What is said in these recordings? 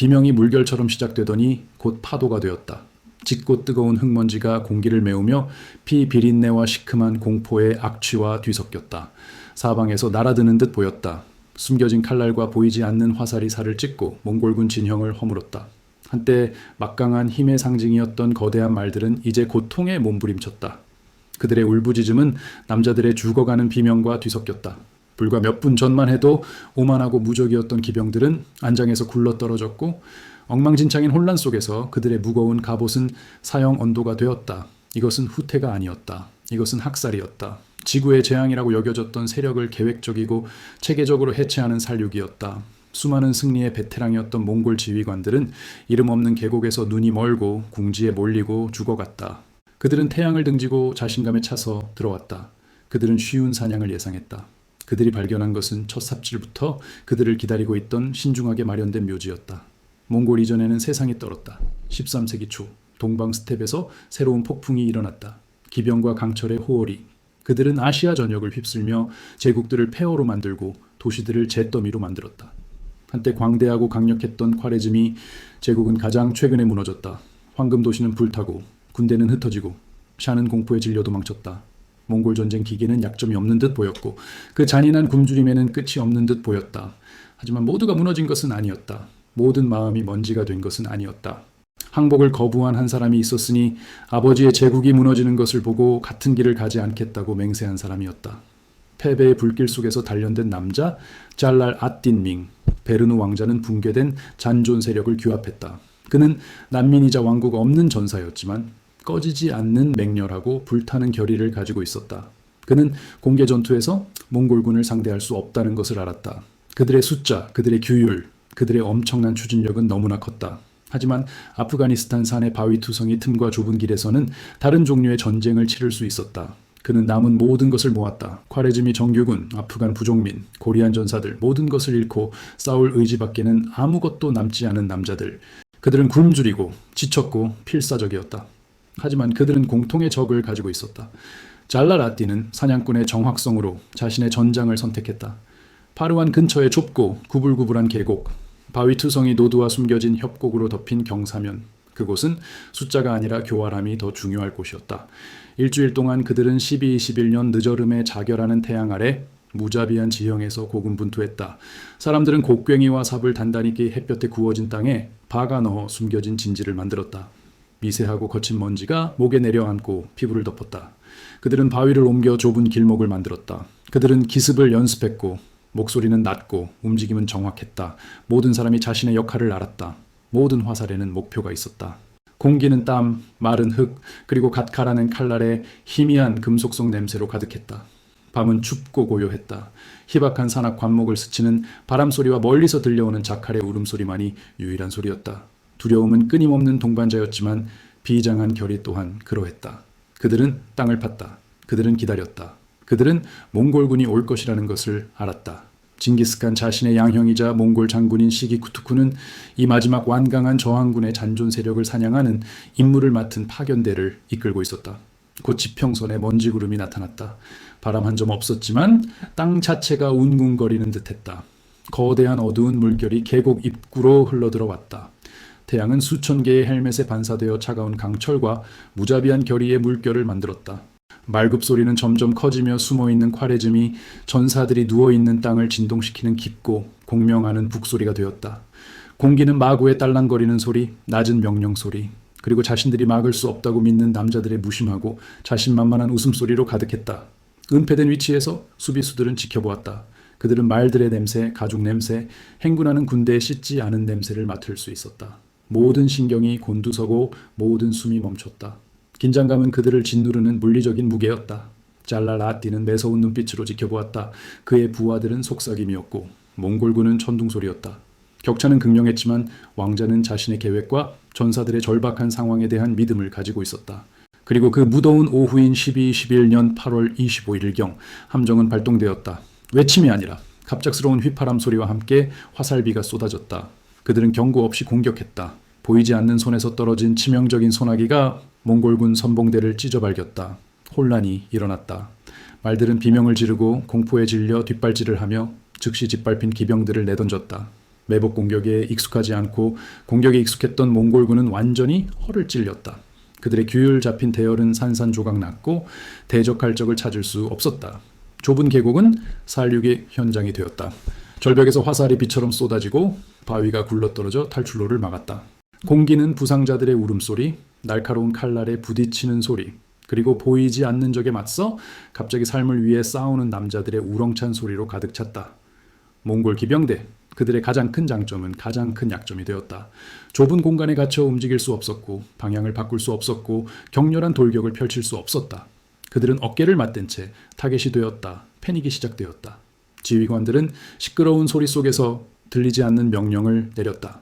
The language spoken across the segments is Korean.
비명이 물결처럼 시작되더니 곧 파도가 되었다. 짙고 뜨거운 흙먼지가 공기를 메우며 피 비린내와 시큼한 공포의 악취와 뒤섞였다. 사방에서 날아드는 듯 보였다. 숨겨진 칼날과 보이지 않는 화살이 살을 찢고 몽골군 진영을 허물었다. 한때 막강한 힘의 상징이었던 거대한 말들은 이제 고통에 몸부림쳤다. 그들의 울부짖음은 남자들의 죽어가는 비명과 뒤섞였다. 불과 몇 분 전만 해도 오만하고 무적이었던 기병들은 안장에서 굴러떨어졌고 엉망진창인 혼란 속에서 그들의 무거운 갑옷은 사형 언도가 되었다. 이것은 후퇴가 아니었다. 이것은 학살이었다. 지구의 재앙이라고 여겨졌던 세력을 계획적이고 체계적으로 해체하는 살육이었다. 수많은 승리의 베테랑이었던 몽골 지휘관들은 이름 없는 계곡에서 눈이 멀고 궁지에 몰리고 죽어갔다. 그들은 태양을 등지고 자신감에 차서 들어왔다. 그들은 쉬운 사냥을 예상했다. 그들이 발견한 것은 첫 삽질부터 그들을 기다리고 있던 신중하게 마련된 묘지였다. 몽골 이전에는 세상이 떨었다. 13세기 초 동방 스텝에서 새로운 폭풍이 일어났다. 기병과 강철의 호월이. 그들은 아시아 전역을 휩쓸며 제국들을 폐허로 만들고 도시들을 잿더미로 만들었다. 한때 광대하고 강력했던 콰레즘이 제국은 가장 최근에 무너졌다. 황금 도시는 불타고 군대는 흩어지고 샤는 공포에 질려 도망쳤다. 몽골 전쟁 기계는 약점이 없는 듯 보였고 그 잔인한 굶주림에는 끝이 없는 듯 보였다. 하지만 모두가 무너진 것은 아니었다. 모든 마음이 먼지가 된 것은 아니었다. 항복을 거부한 한 사람이 있었으니 아버지의 제국이 무너지는 것을 보고 같은 길을 가지 않겠다고 맹세한 사람이었다. 패배의 불길 속에서 단련된 남자 잘랄 앗딘밍. 베르누 왕자는 붕괴된 잔존 세력을 규합했다. 그는 난민이자 왕국 없는 전사였지만 꺼지지 않는 맹렬하고 불타는 결의를 가지고 있었다. 그는 공개 전투에서 몽골군을 상대할 수 없다는 것을 알았다. 그들의 숫자, 그들의 규율, 그들의 엄청난 추진력은 너무나 컸다. 하지만 아프가니스탄 산의 바위 투성이 틈과 좁은 길에서는 다른 종류의 전쟁을 치를 수 있었다. 그는 남은 모든 것을 모았다. 콰레즘이 정규군, 아프간 부족민, 고리안 전사들 모든 것을 잃고 싸울 의지밖에는 아무것도 남지 않은 남자들. 그들은 굶주리고 지쳤고 필사적이었다. 하지만 그들은 공통의 적을 가지고 있었다. 잘라라띠는 사냥꾼의 정확성으로 자신의 전장을 선택했다. 파르완 근처의 좁고 구불구불한 계곡, 바위투성이 노두와 숨겨진 협곡으로 덮인 경사면, 그곳은 숫자가 아니라 교활함이 더 중요할 곳이었다. 일주일 동안 그들은 12-21년 늦어름에 자결하는 태양 아래 무자비한 지형에서 고군분투했다. 사람들은 곡괭이와 삽을 단단히 끼 햇볕에 구워진 땅에 박아 넣어 숨겨진 진지를 만들었다. 미세하고 거친 먼지가 목에 내려앉고 피부를 덮었다. 그들은 바위를 옮겨 좁은 길목을 만들었다. 그들은 기습을 연습했고 목소리는 낮고 움직임은 정확했다. 모든 사람이 자신의 역할을 알았다. 모든 화살에는 목표가 있었다. 공기는 땀, 마른 흙, 그리고 갓 갈아낸 칼날에 희미한 금속성 냄새로 가득했다. 밤은 춥고 고요했다. 희박한 산악 관목을 스치는 바람소리와 멀리서 들려오는 자칼의 울음소리만이 유일한 소리였다. 두려움은 끊임없는 동반자였지만 비장한 결의 또한 그러했다. 그들은 땅을 팠다. 그들은 기다렸다. 그들은 몽골군이 올 것이라는 것을 알았다. 징기스칸 자신의 양형이자 몽골 장군인 시기쿠투쿠는 이 마지막 완강한 저항군의 잔존 세력을 사냥하는 임무를 맡은 파견대를 이끌고 있었다. 곧 지평선에 먼지구름이 나타났다. 바람 한 점 없었지만 땅 자체가 웅웅거리는 듯했다. 거대한 어두운 물결이 계곡 입구로 흘러들어왔다. 태양은 수천 개의 헬멧에 반사되어 차가운 강철과 무자비한 결의의 물결을 만들었다. 말급 소리는 점점 커지며 숨어있는 콰레즘이 전사들이 누워있는 땅을 진동시키는 깊고 공명하는 북소리가 되었다. 공기는 마구의 딸랑거리는 소리, 낮은 명령 소리, 그리고 자신들이 막을 수 없다고 믿는 남자들의 무심하고 자신만만한 웃음소리로 가득했다. 은폐된 위치에서 수비수들은 지켜보았다. 그들은 말들의 냄새, 가죽 냄새, 행군하는 군대의 씻지 않은 냄새를 맡을 수 있었다. 모든 신경이 곤두서고 모든 숨이 멈췄다. 긴장감은 그들을 짓누르는 물리적인 무게였다. 잘랄라띠는 매서운 눈빛으로 지켜보았다. 그의 부하들은 속삭임이었고 몽골군은 천둥소리였다. 격차는 극명했지만 왕자는 자신의 계획과 전사들의 절박한 상황에 대한 믿음을 가지고 있었다. 그리고 그 무더운 오후인 12-11년 8월 25일경 함정은 발동되었다. 외침이 아니라 갑작스러운 휘파람 소리와 함께 화살비가 쏟아졌다. 그들은 경고 없이 공격했다. 보이지 않는 손에서 떨어진 치명적인 소나기가 몽골군 선봉대를 찢어발겼다. 혼란이 일어났다. 말들은 비명을 지르고 공포에 질려 뒷발질을 하며 즉시 짓밟힌 기병들을 내던졌다. 매복 공격에 익숙하지 않고 공격에 익숙했던 몽골군은 완전히 허를 찔렸다. 그들의 규율 잡힌 대열은 산산조각 났고 대적할 적을 찾을 수 없었다. 좁은 계곡은 살육의 현장이 되었다. 절벽에서 화살이 비처럼 쏟아지고 바위가 굴러떨어져 탈출로를 막았다. 공기는 부상자들의 울음소리, 날카로운 칼날에 부딪히는 소리, 그리고 보이지 않는 적에 맞서 갑자기 삶을 위해 싸우는 남자들의 우렁찬 소리로 가득 찼다. 몽골 기병대, 그들의 가장 큰 장점은 가장 큰 약점이 되었다. 좁은 공간에 갇혀 움직일 수 없었고 방향을 바꿀 수 없었고 격렬한 돌격을 펼칠 수 없었다. 그들은 어깨를 맞댄 채 타겟이 되었다. 패닉이 시작되었다. 지휘관들은 시끄러운 소리 속에서 들리지 않는 명령을 내렸다.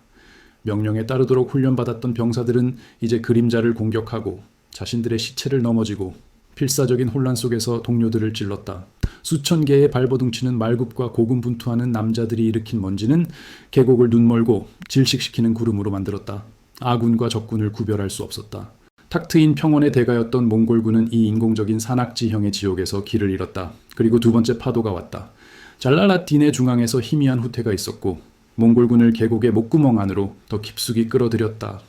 명령에 따르도록 훈련받았던 병사들은 이제 그림자를 공격하고 자신들의 시체를 넘어지고 필사적인 혼란 속에서 동료들을 찔렀다. 수천 개의 발버둥치는 말굽과 고군분투하는 남자들이 일으킨 먼지는 계곡을 눈멀고 질식시키는 구름으로 만들었다. 아군과 적군을 구별할 수 없었다. 탁 트인 평원의 대가였던 몽골군은 이 인공적인 산악지형의 지옥에서 길을 잃었다. 그리고 두 번째 파도가 왔다. 잘랄라딘의 중앙에서 희미한 후퇴가 있었고 몽골군을 계곡의 목구멍 안으로 더 깊숙이 끌어들였다.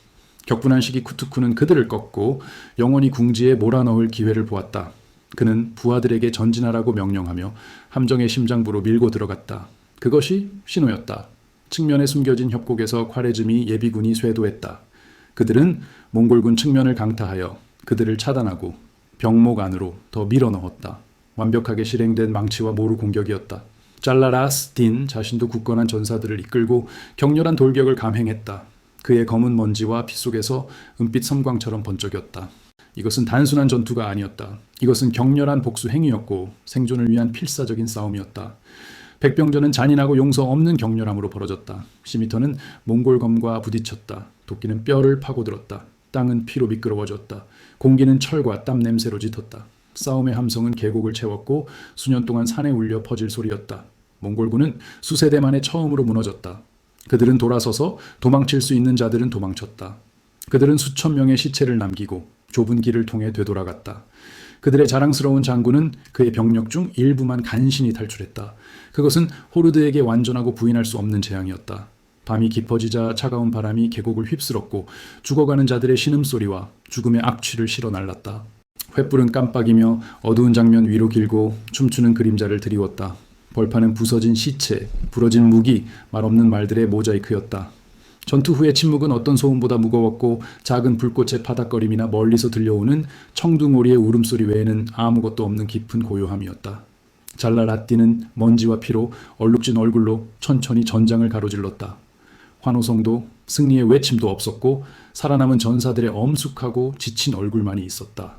격분한 시기 쿠투쿠는 그들을 꺾고 영원히 궁지에 몰아넣을 기회를 보았다. 그는 부하들에게 전진하라고 명령하며 함정의 심장부로 밀고 들어갔다. 그것이 신호였다. 측면에 숨겨진 협곡에서 콰레즘이 예비군이 쇄도했다. 그들은 몽골군 측면을 강타하여 그들을 차단하고 병목 안으로 더 밀어넣었다. 완벽하게 실행된 망치와 모루 공격이었다. 잘라라스-딘 자신도 굳건한 전사들을 이끌고 격렬한 돌격을 감행했다. 그의 검은 먼지와 피 속에서 은빛 섬광처럼 번쩍였다. 이것은 단순한 전투가 아니었다. 이것은 격렬한 복수 행위였고 생존을 위한 필사적인 싸움이었다. 백병전은 잔인하고 용서 없는 격렬함으로 벌어졌다. 시미터는 몽골검과 부딪혔다. 도끼는 뼈를 파고들었다. 땅은 피로 미끄러워졌다. 공기는 철과 땀 냄새로 짙었다. 싸움의 함성은 계곡을 채웠고 수년 동안 산에 울려 퍼질 소리였다. 몽골군은 수세대 만에 처음으로 무너졌다. 그들은 돌아서서 도망칠 수 있는 자들은 도망쳤다. 그들은 수천 명의 시체를 남기고 좁은 길을 통해 되돌아갔다. 그들의 자랑스러운 장군은 그의 병력 중 일부만 간신히 탈출했다. 그것은 호르드에게 완전하고 부인할 수 없는 재앙이었다. 밤이 깊어지자 차가운 바람이 계곡을 휩쓸었고 죽어가는 자들의 신음소리와 죽음의 악취를 실어 날랐다. 횃불은 깜빡이며 어두운 장면 위로 길고 춤추는 그림자를 드리웠다. 벌판은 부서진 시체, 부러진 무기, 말없는 말들의 모자이크였다. 전투 후의 침묵은 어떤 소음보다 무거웠고 작은 불꽃의 파닥거림이나 멀리서 들려오는 청둥오리의 울음소리 외에는 아무것도 없는 깊은 고요함이었다. 잘라라띠는 먼지와 피로 얼룩진 얼굴로 천천히 전장을 가로질렀다. 환호성도 승리의 외침도 없었고 살아남은 전사들의 엄숙하고 지친 얼굴만이 있었다.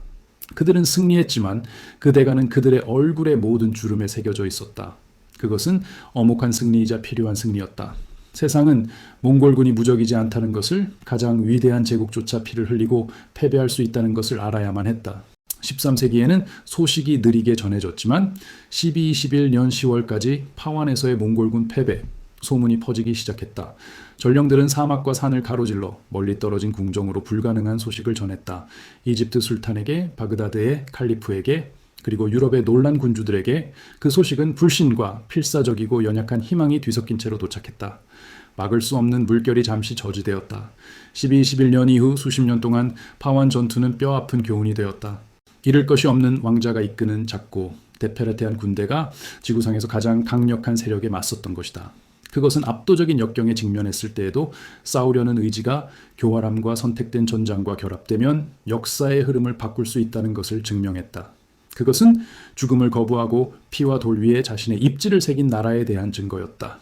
그들은 승리했지만 그 대가는 그들의 얼굴의 모든 주름에 새겨져 있었다. 그것은 엄혹한 승리이자 필요한 승리였다. 세상은 몽골군이 무적이지 않다는 것을, 가장 위대한 제국조차 피를 흘리고 패배할 수 있다는 것을 알아야만 했다. 13세기에는 소식이 느리게 전해졌지만 12-21년 10월까지 파완에서의 몽골군 패배, 소문이 퍼지기 시작했다. 전령들은 사막과 산을 가로질러 멀리 떨어진 궁정으로 불가능한 소식을 전했다. 이집트 술탄에게, 바그다드의 칼리프에게, 그리고 유럽의 놀란 군주들에게 그 소식은 불신과 필사적이고 연약한 희망이 뒤섞인 채로 도착했다. 막을 수 없는 물결이 잠시 저지되었다. 12-21년 이후 수십 년 동안 파완 전투는 뼈아픈 교훈이 되었다. 잃을 것이 없는 왕자가 이끄는 작고 데페르테한 군대가 지구상에서 가장 강력한 세력에 맞섰던 것이다. 그것은 압도적인 역경에 직면했을 때에도 싸우려는 의지가 교활함과 선택된 전장과 결합되면 역사의 흐름을 바꿀 수 있다는 것을 증명했다. 그것은 죽음을 거부하고 피와 돌 위에 자신의 입지를 새긴 나라에 대한 증거였다.